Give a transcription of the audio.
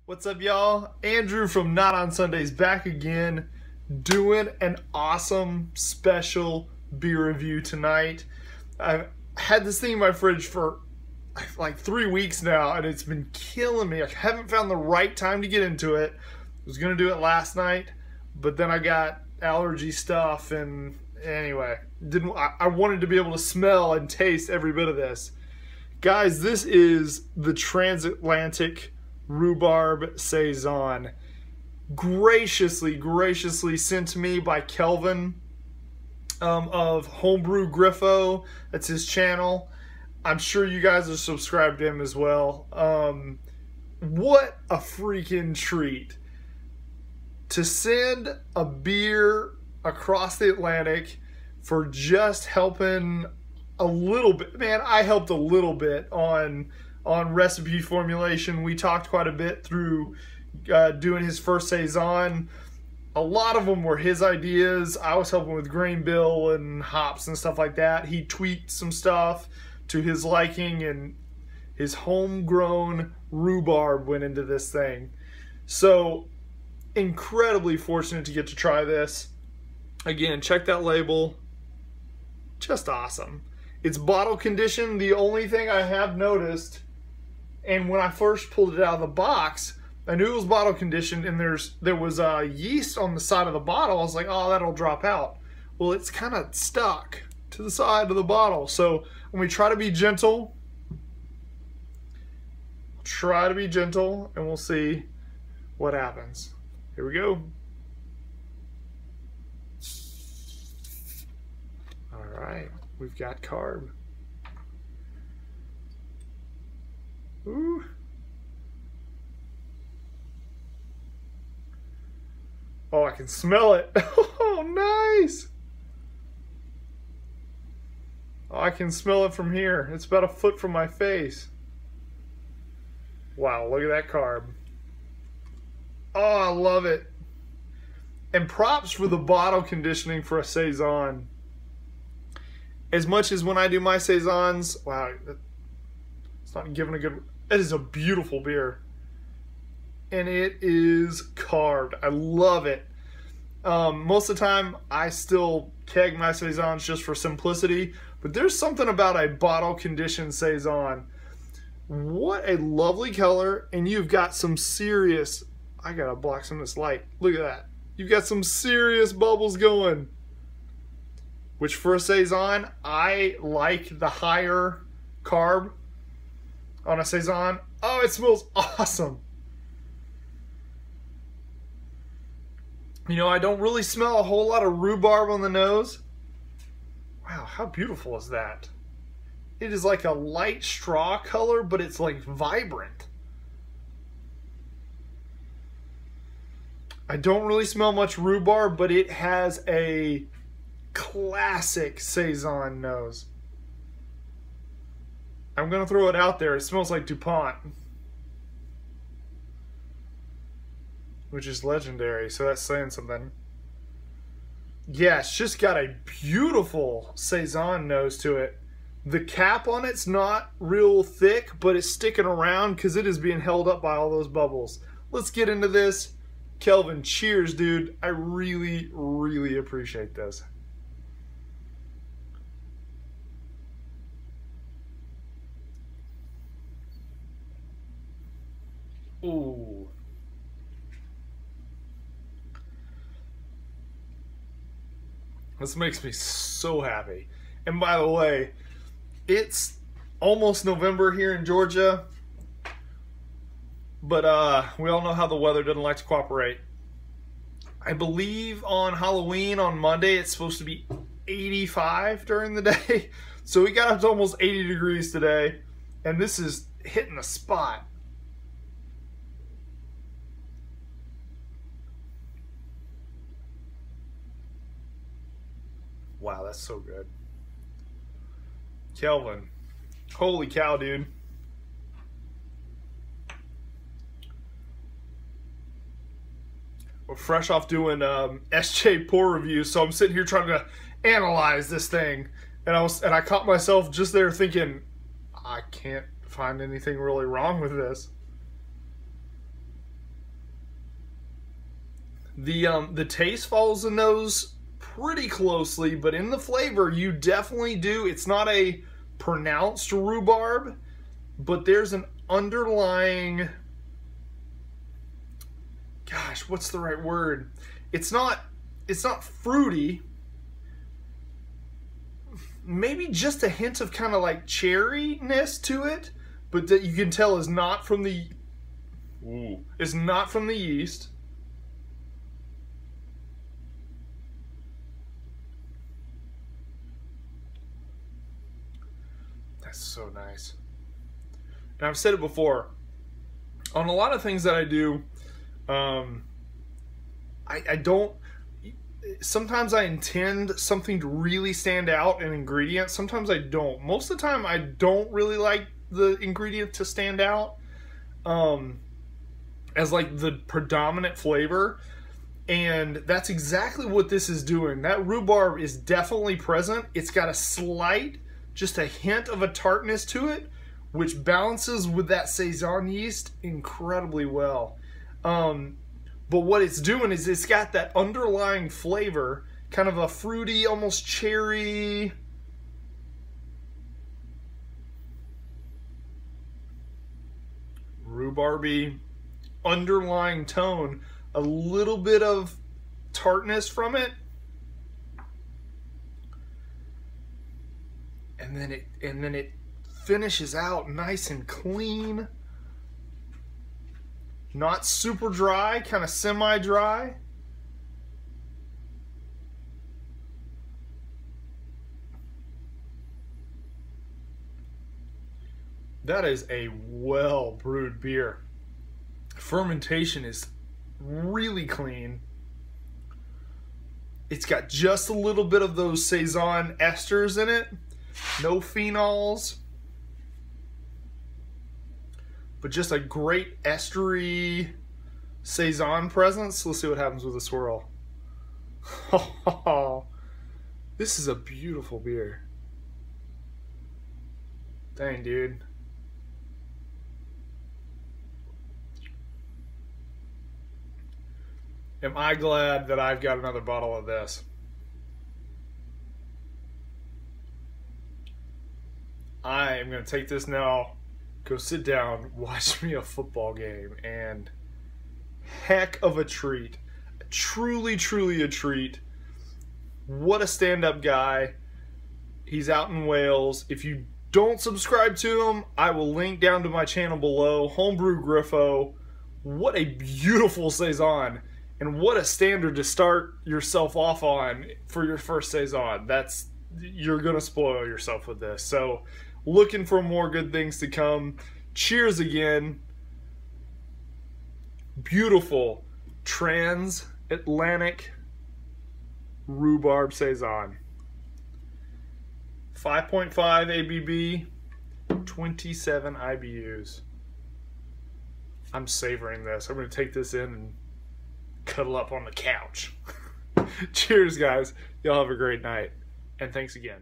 What's up, y'all? Andrew from Not on Sundays back again, doing an awesome special beer review tonight. I've had this thing in my fridge for like 3 weeks now, and it's been killing me. I haven't found the right time to get into it. I was gonna do it last night, but then I got allergy stuff, and anyway, I wanted to be able to smell and taste every bit of this. Guys, this is the Transatlantic Rhubarb Saison, graciously sent to me by Kelvin of Homebrew Griffo. That's his channel. I'm sure you guys are subscribed to him as well. What a freaking treat to send a beer across the Atlantic for just helping a little bit. Man, I helped a little bit on recipe formulation. We talked quite a bit through doing his first Saison. A lot of them were his ideas. I was helping with grain bill and hops and stuff like that. He tweaked some stuff to his liking, and his homegrown rhubarb went into this thing. So incredibly fortunate to get to try this. Again, check that label. Just awesome. It's bottle conditioned. The only thing I have noticed, and when I first pulled it out of the box, I knew it was bottle conditioned, and there was yeast on the side of the bottle. I was like, oh, that'll drop out. Well, it's kind of stuck to the side of the bottle. So when we try to be gentle, and we'll see what happens. Here we go. All right, we've got carb. Ooh. Oh, I can smell it. Oh, nice. Oh, I can smell it from here. It's about a foot from my face. Wow, look at that carb. Oh, I love it. And props for the bottle conditioning for a Saison. As much as when I do my Saisons, wow, it's not giving a good... It is a beautiful beer. And it is carved. I love it. Most of the time, I still keg my Saisons just for simplicity. But there's something about a bottle-conditioned Saison. What a lovely color. And you've got some serious... I gotta block some of this light. Look at that. You've got some serious bubbles going. Which for a Saison, I like the higher carb on a Saison. Oh, it smells awesome. You know, I don't really smell a whole lot of rhubarb on the nose. Wow, how beautiful is that? It is like a light straw color, but it's like vibrant. I don't really smell much rhubarb, but it has a classic Saison nose. I'm gonna throw it out there. It smells like DuPont, which is legendary, so that's saying something. Yeah, it's just got a beautiful Saison nose to it. The cap on it's not real thick, but it's sticking around because it is being held up by all those bubbles. Let's get into this. Kelvin, cheers, dude. I really appreciate this. Ooh. This makes me so happy. And by the way, it's almost November here in Georgia, but we all know how the weather doesn't like to cooperate. I believe on Halloween on Monday it's supposed to be 85 during the day. So we got up to almost 80 degrees today, and this is hitting the spot. Wow, that's so good. Kelvin. Holy cow, dude. We're fresh off doing SJ pour reviews, so I'm sitting here trying to analyze this thing. And I caught myself just there thinking, I can't find anything really wrong with this. The taste follows the nose pretty closely, but in the flavor, you definitely do. It's not a pronounced rhubarb, but there's an underlying, gosh, what's the right word? It's not fruity. Maybe just a hint of kind of like cherryness to it, but that you can tell is not from the yeast. That's so nice. And I've said it before, on a lot of things that I do, I don't, sometimes I intend something to really stand out, an ingredient. Sometimes I don't. Most of the time, I don't really like the ingredient to stand out as like the predominant flavor. And that's exactly what this is doing. That rhubarb is definitely present. It's got a slight, just a hint of a tartness to it, which balances with that Saison yeast incredibly well. But what it's doing is it's got that underlying flavor, kind of a fruity, almost cherry, rhubarby underlying tone, a little bit of tartness from it, and then it finishes out nice and clean. Not super dry, kind of semi-dry. That is a well-brewed beer. Fermentation is really clean. It's got just a little bit of those Saison esters in it. No phenols. But just a great estery Saison presence. Let's see what happens with a swirl. This is a beautiful beer. Dang, dude. Am I glad that I've got another bottle of this? I am going to take this now, go sit down, watch me a football game, and heck of a treat. Truly, truly a treat. What a stand-up guy. He's out in Wales. If you don't subscribe to him, I will link down to my channel below. Homebrew Griffo. What a beautiful Saison. And what a standard to start yourself off on for your first Saison. You're going to spoil yourself with this. So, looking for more good things to come. Cheers again. Beautiful Transatlantic Rhubarb Saison. 5.5 ABV, 27 IBUs. I'm savoring this. I'm going to take this in and cuddle up on the couch. Cheers, guys. Y'all have a great night. And thanks again.